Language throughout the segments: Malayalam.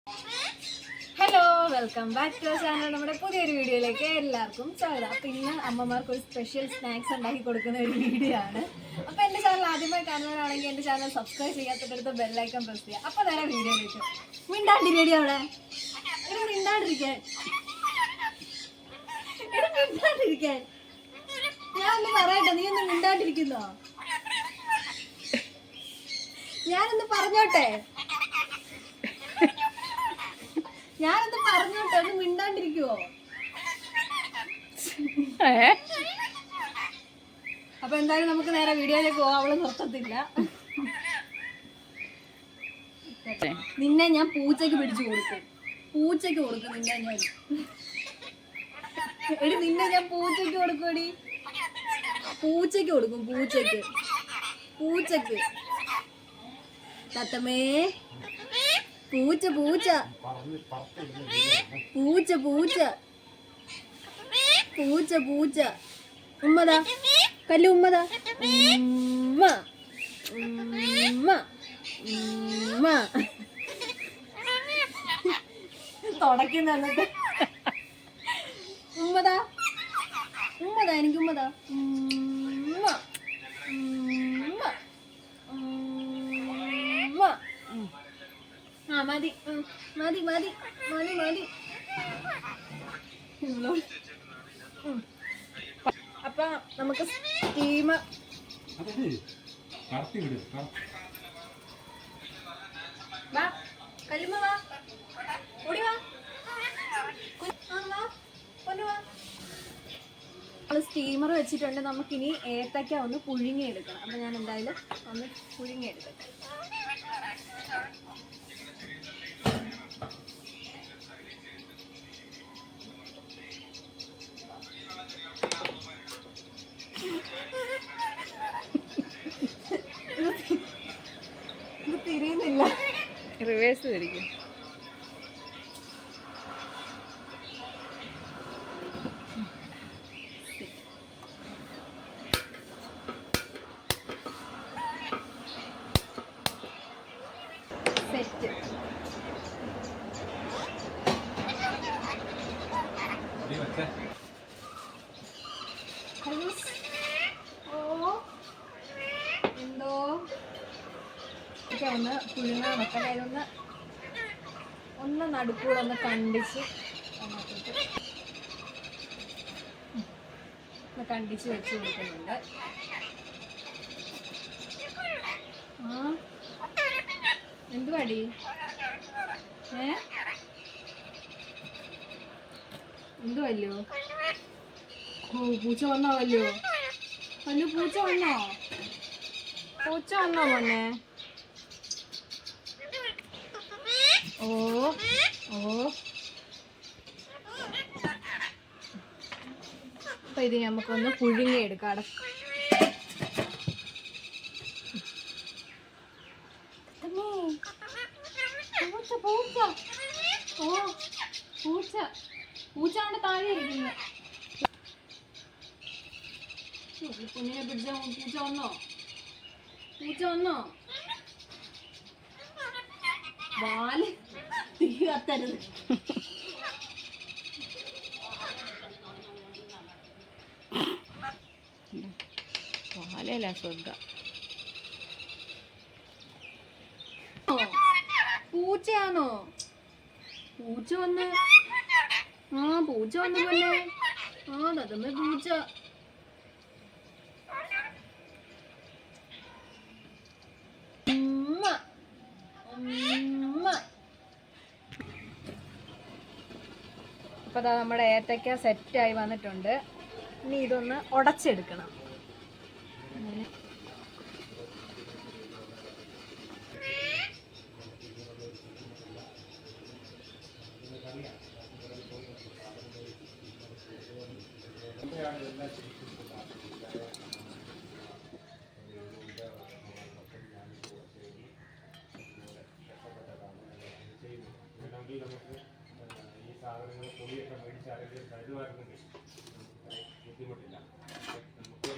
Hello, welcome back to channel. നമ്മുടെ പുതിയൊരു വീഡിയോയിലേക്ക് എല്ലാവർക്കും സ്വാഗതം. അപ്പം ഇന്ന് അമ്മമാർക്ക് ഒരു സ്പെഷ്യൽ സ്നാക്സ് ഉണ്ടാക്കി കൊടുക്കുന്ന ഒരു വീഡിയോ ആണ്. അപ്പം എൻ്റെ ചാനൽ ആദ്യമായി കാണുന്നവരാണെങ്കിൽ എൻ്റെ ചാനൽ സബ്സ്ക്രൈബ് ചെയ്യാത്തടുത്ത് ബെല്ലൈക്കൺ പ്രസ് ചെയ്യുക. അപ്പം നേരെ വീഡിയോയിലേക്ക്. മിണ്ടാണ്ടിരിക്കടി അവിടെ, മിണ്ടാണ്ടിരിക്കാൻ മിണ്ടാണ്ടിരിക്കാൻ ഞാനൊന്ന് പറയട്ടെ, നീ ഒന്ന് മിണ്ടാണ്ടിരിക്കുന്നോ? ഞാനൊന്ന് പറഞ്ഞോട്ടെ, ഞാനൊന്ന് പറഞ്ഞോട്ടെ, ഒന്ന് മിണ്ടാണ്ടിരിക്കുവോ? അപ്പൊ എന്തായാലും നമുക്ക് നേരെ വീഡിയോയിലേക്ക് പോവാം. അവള് നിർത്തത്തില്ല. നിന്നെ ഞാൻ പൂച്ചയ്ക്ക് പിടിച്ചു കൊടുക്കും, പൂച്ചയ്ക്ക് കൊടുക്കും നിന്നെ ഞാൻ. എടി നിന്നെ ഞാൻ പൂച്ചയ്ക്ക് കൊടുക്കും, എടി പൂച്ചയ്ക്ക് കൊടുക്കും, പൂച്ചയ്ക്ക് പൂച്ചയ്ക്ക് തത്തമ്മേ, പൂച്ച പൂച്ച പൂച്ച പൂച്ച പൂച്ച പൂച്ച ഉമ്മതാ, കല്ലു ഉമ്മതാ, ഉമ്മ ഉമ്മ ഉമ്മ തുടക്കുന്ന ഉമ്മതാ, ഉമ്മതാ, എനിക്ക് ഉമ്മതാ, ഉമ്മ ഉമ്മ ഉമ്മ. ആ മതി മതി മതി മതി മതി. അപ്പൊ നമുക്ക് സ്റ്റീം വാ, കല്ലുമ്മ വാ, ഓടി വാ, സ്റ്റീമർ വെച്ചിട്ടുണ്ട്. നമുക്കിനി ഏത്തക്ക ഒന്ന് പുഴുങ്ങിയെടുക്കണം. അപ്പൊ ഞാൻ എന്തായാലും ഒന്ന് പുഴുങ്ങിയെടുക്കട്ടെ. ഇത് തിരിയുന്നില്ല, റിവേഴ്സ് തിരിക്കും. സെറ്റ്. എന്തോ ഒന്ന് പുഴുങ്ങാൻ വെക്കട്ടെ. ഒന്ന് നടുക്കൂടെ ഒന്ന് കണ്ടിച്ച് കണ്ടിച്ച് വെച്ച് കൊടുക്കുന്നുണ്ട്. ആ എന്തുവാടി? എന്തുവല്ലോ? ഓ, പൂച്ച വന്നോ? വല്ലോ വല്ലോ, പൂച്ച വന്നോ? പൂച്ച വന്നോ മോനെ? ഓ ഓ. അപ്പൊ ഇത് നമുക്കൊന്ന് പുഴുങ്ങിയെടുക്കാം. പൂച്ച പൂച്ച, ഓ പൂച്ച, പൂച്ച അവിടെ താഴെ ഇരിക്കുന്നു. കുഞ്ഞിനെ പിടിച്ച പൂച്ച വന്നോ? പൂച്ച വന്നോ? വാല് തീ കത്തരുത്. വാലല്ല ശ്രദ്ധ. പൂച്ചയാണോ? പൂച്ച വന്ന്, ആ പൂച്ച വന്നു പോലെ. ആ തതമ്മ പൂച്ച. അപ്പൊ നമ്മുടെ ഏത്തക്ക സെറ്റായി വന്നിട്ടുണ്ട്. ഇനി ഇതൊന്ന് ഉടച്ചെടുക്കണം. ഈ സാധനങ്ങൾ പൊടിയൊക്കെ മേടിച്ചാലും കരുതുമായിരുന്നെങ്കിൽ ബുദ്ധിമുട്ടില്ല. നമുക്ക്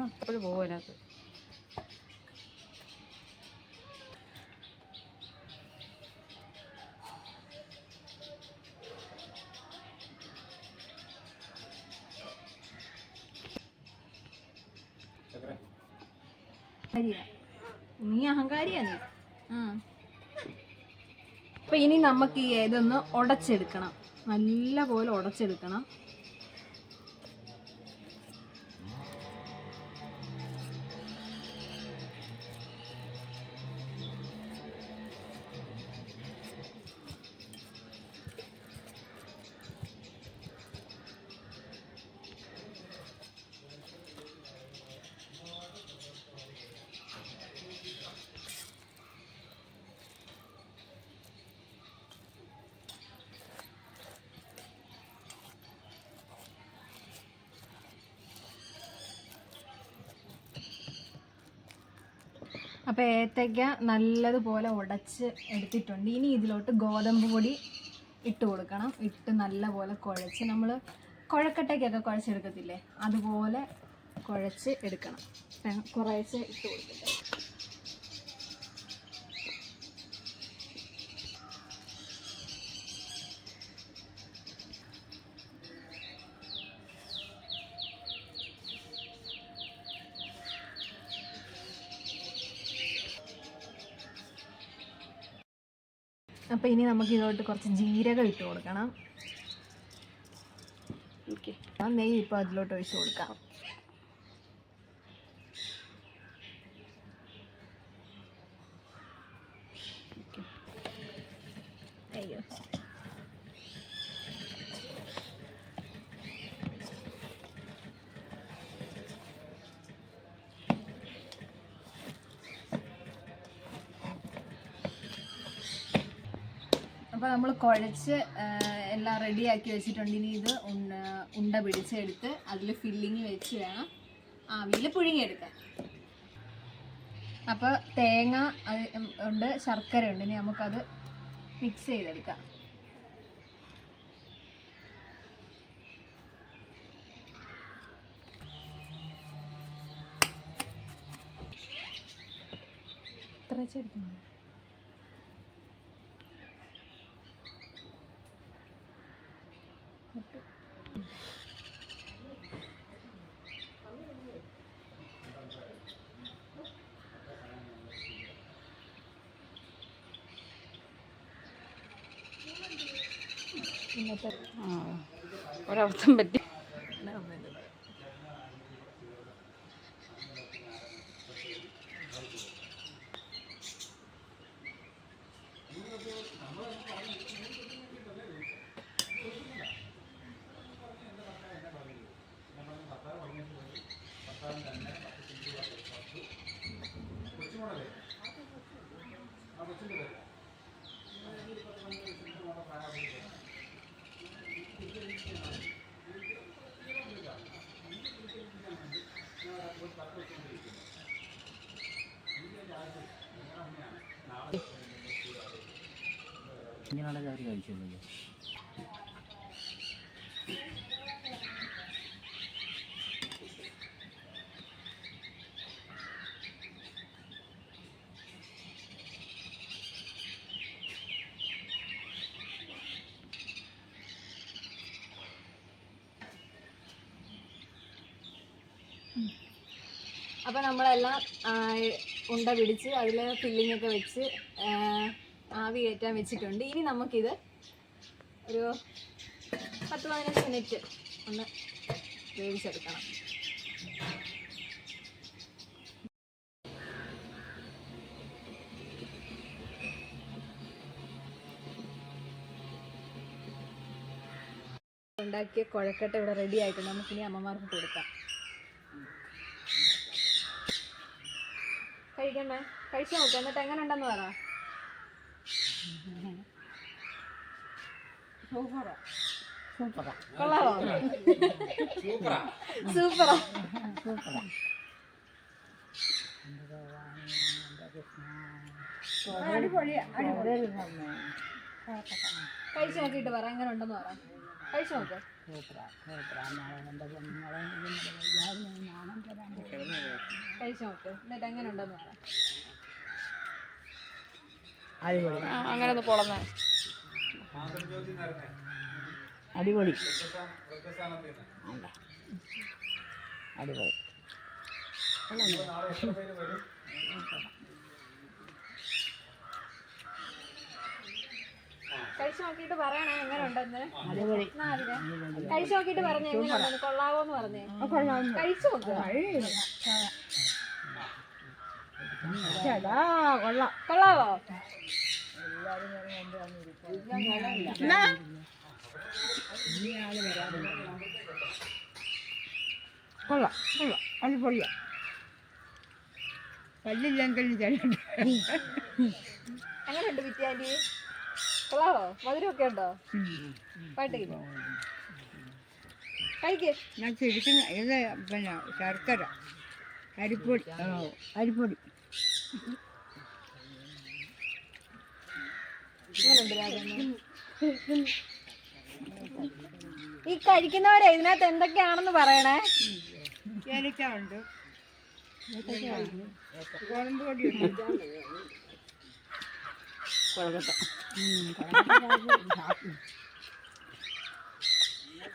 അപ്പോഴും പോകും അതിനകത്ത്. നീ അഹങ്കാരിയാ നീ. അപ്പൊ ഇനി നമുക്ക് ഈ ഇതൊന്ന് ഉടച്ചെടുക്കണം, നല്ല പോലെ ഉടച്ചെടുക്കണം. അപ്പോൾ ഏത്തയ്ക്ക നല്ലതുപോലെ ഉടച്ച് എടുത്തിട്ടുണ്ട്. ഇനി ഇതിലോട്ട് ഗോതമ്പ് പൊടി ഇട്ട് കൊടുക്കണം. ഇട്ട് നല്ലപോലെ കുഴച്ച്, നമ്മൾ കുഴക്കട്ടയ്ക്കൊക്കെ കുഴച്ചെടുക്കത്തില്ലേ, അതുപോലെ കുഴച്ച് എടുക്കണം. കുറേശ്ശെ ഇട്ട് കൊടുക്കട്ടെ. അപ്പോൾ ഇനി നമുക്ക് ഇതിലോട്ട് കുറച്ച് ജീരകം ഇട്ട് കൊടുക്കണം. ഓക്കെ, നെയ്യ് ഇപ്പോൾ അതിലോട്ട് ഒഴിച്ച് കൊടുക്കാം. അയ്യോ, അപ്പോൾ നമ്മൾ കുഴച്ച് എല്ലാം റെഡിയാക്കി വെച്ചിട്ടുണ്ട്. ഇനി ഇത് ഉണ്ട പിടിച്ചെടുത്ത് അതിൽ ഫില്ലിങ് വെച്ച് വേണം ആവിയിൽ പുഴുങ്ങിയെടുക്കാൻ. അപ്പോൾ തേങ്ങ ഉണ്ട്, ശർക്കര ഉണ്ട്. ഇനി നമുക്കത് മിക്സ് ചെയ്തെടുക്കാം. ഇത്ര ചെറുപ്പം ഒരർത്ഥം പറ്റി. ഇങ്ങനെയുള്ള അവർ കഴിച്ചോളൂ. അപ്പോൾ നമ്മളെല്ലാം ഉണ്ട പിടിച്ച് അതിൽ ഫില്ലിംഗ് ഒക്കെ വെച്ച് ആവി കയറ്റാൻ വെച്ചിട്ടുണ്ട്. ഇനി നമുക്കിത് ഒരു 10-15 മിനിറ്റ് ഒന്ന് വേവിച്ചെടുക്കണം. ഉണ്ടാക്കിയ കുഴക്കട്ട ഇവിടെ റെഡി ആയിട്ടുണ്ട്. നമുക്കിനി അമ്മമാർക്ക് കൊടുക്കാം. കഴിക്കണ്ടേ? കഴിച്ചു നോക്കാം, എന്നിട്ട് എങ്ങനെ ഉണ്ടെന്ന് പറ. കൊള്ളാമോ? സൂപ്പറാ. കഴിച്ചു നോക്കിയിട്ട് പറ എങ്ങനെ ഉണ്ടെന്ന് പറ. കഴിച്ചു നോക്ക്. കഴിച്ചു നോക്ക്, എന്നിട്ട് എങ്ങനെ ഉണ്ടെന്ന് പറ. അങ്ങനെ ഒന്ന് പൊളന്ന അടിപൊളി അടിപൊളി. കഴിച്ചു നോക്കിയിട്ട് പറയണേ എങ്ങനെ ഉണ്ടെന്ന്. അടിപൊളി. കഴിച്ചു നോക്കിയിട്ട് പറഞ്ഞേ എങ്ങനെ ഉണ്ടെന്ന്, കൊള്ളാവോന്ന് പറഞ്ഞേ. കഴിച്ചു നോക്ക്. കൊള്ളാവോ? കൊള്ളാം കൊള്ളാം അടിപൊളിയാ. പല്ലില്ലെങ്കിൽ എങ്ങനെയുണ്ട് വിറ്റാൻറ്റി? കൊള്ളാവോ? മധുരമൊക്കെ ഉണ്ടോ? പാട്ടില്ല കഴിക്ക്. ഞാൻ ശരിക്കും ഇത് പിന്നെ ശർക്കര അരിപ്പൊടി അരിപ്പൊടി. ഈ കഴിക്കുന്നവരെ ഇതിനകത്ത് എന്തൊക്കെയാണെന്ന് പറയണേ. ഏലക്കുണ്ട്, ഗോതമ്പ് പൊടിയുണ്ട്,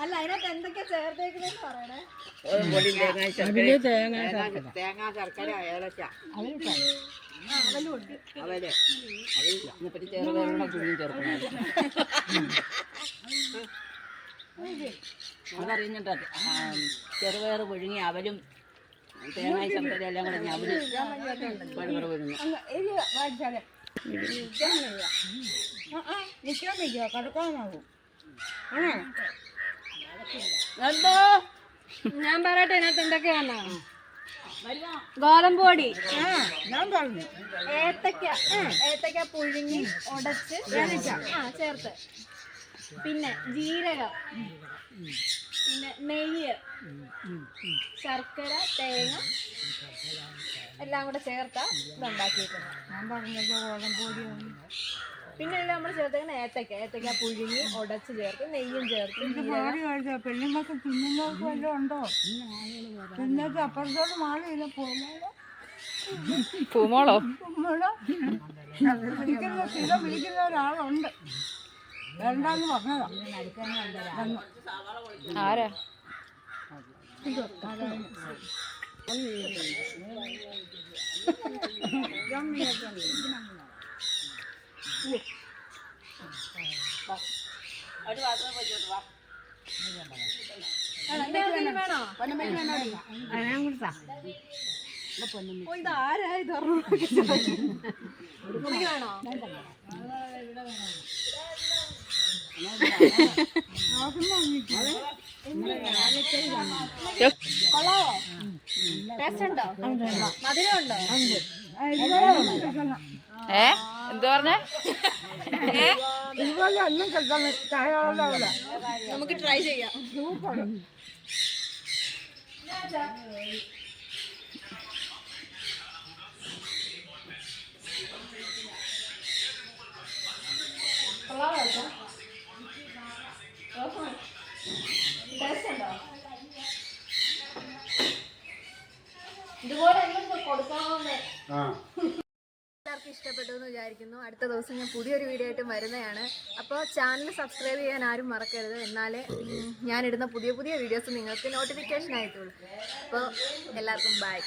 അല്ല അതിനകത്ത് എന്തൊക്കെയാ ചേർത്തേക്കുന്നതെന്ന് പറയണേ. തേങ്ങ ശർക്കര ഏലക്ക അവലുണ്ട്. അവല് അതറിയുന്നുണ്ട്. ചെറുപയർ പുഴുങ്ങി അവലും തേങ്ങായി ശർക്കര എല്ലാം കൂടെ അവല് പുഴുങ്ങും. നിൽക്കാൻ വയ്ക്കുക, കടക്കാനാകും. എന്തോ ഞാൻ പറയട്ടെ ഇതിനകത്ത് എന്തൊക്കെയാണോ? ഗോതമ്പ് പൊടി, ഞാൻ പറഞ്ഞു ഏത്തക്ക പുഴുങ്ങി ഉടച്ച് ചേർത്ത്, പിന്നെ ജീരകം, പിന്നെ നെയ്യ്, ശർക്കര, തേങ്ങ എല്ലാം കൂടെ ചേർത്താ ഇതുണ്ടാക്കിയിരിക്കുന്നത്. ഞാൻ പറഞ്ഞല്ലോ ഗോതമ്പ് പൊടിയാണ്. പിന്നെ ഇതിൽ നമ്മൾ ചേർത്തേക്കുന്ന ഏത്തക്ക പുഴുങ്ങി ഉടച്ച് ചേർത്ത്, നെയ്യും ചേർത്ത്, പാടി കഴിച്ച പെണ്ണുങ്ങൾക്ക് തിന്നുന്നവർക്ക് വല്ലതും ഉണ്ടോ? തിന്നിട്ട് അപ്പുറത്തോട്ട് മാറിയില്ല. പൂമോളോ വിളിക്കുന്ന ഒരാളുണ്ട്, വേണ്ടാന്ന് പറഞ്ഞതാ. ആരാ? വേണോ? ഇതാരാ ഇത് വേണോ? കൊള്ളാവോ? ടേസ്റ്റ് ഉണ്ടോ? മധുരം ഉണ്ടോ? എന്തു പറഞ്ഞേ? ഇതുപോലെ ഒന്നും കിട്ടണം. ചായകളുടെ നമുക്ക് ട്രൈ ചെയ്യാം. ഇതുപോലെ കൊടുക്കാവുന്നേ. എല്ലാവർക്കും ഇഷ്ടപ്പെട്ടു എന്ന് വിചാരിക്കുന്നു. അടുത്ത ദിവസം ഞാൻ പുതിയൊരു വീഡിയോ ആയിട്ട് വരുന്നതാണ്. അപ്പോൾ ചാനൽ സബ്സ്ക്രൈബ് ചെയ്യാൻ ആരും മറക്കരുത്, എന്നാലേ ഞാനിടുന്ന പുതിയ വീഡിയോസ് നിങ്ങൾക്ക് നോട്ടിഫിക്കേഷൻ ആയിട്ടുള്ളൂ. അപ്പോൾ എല്ലാവർക്കും ബൈ.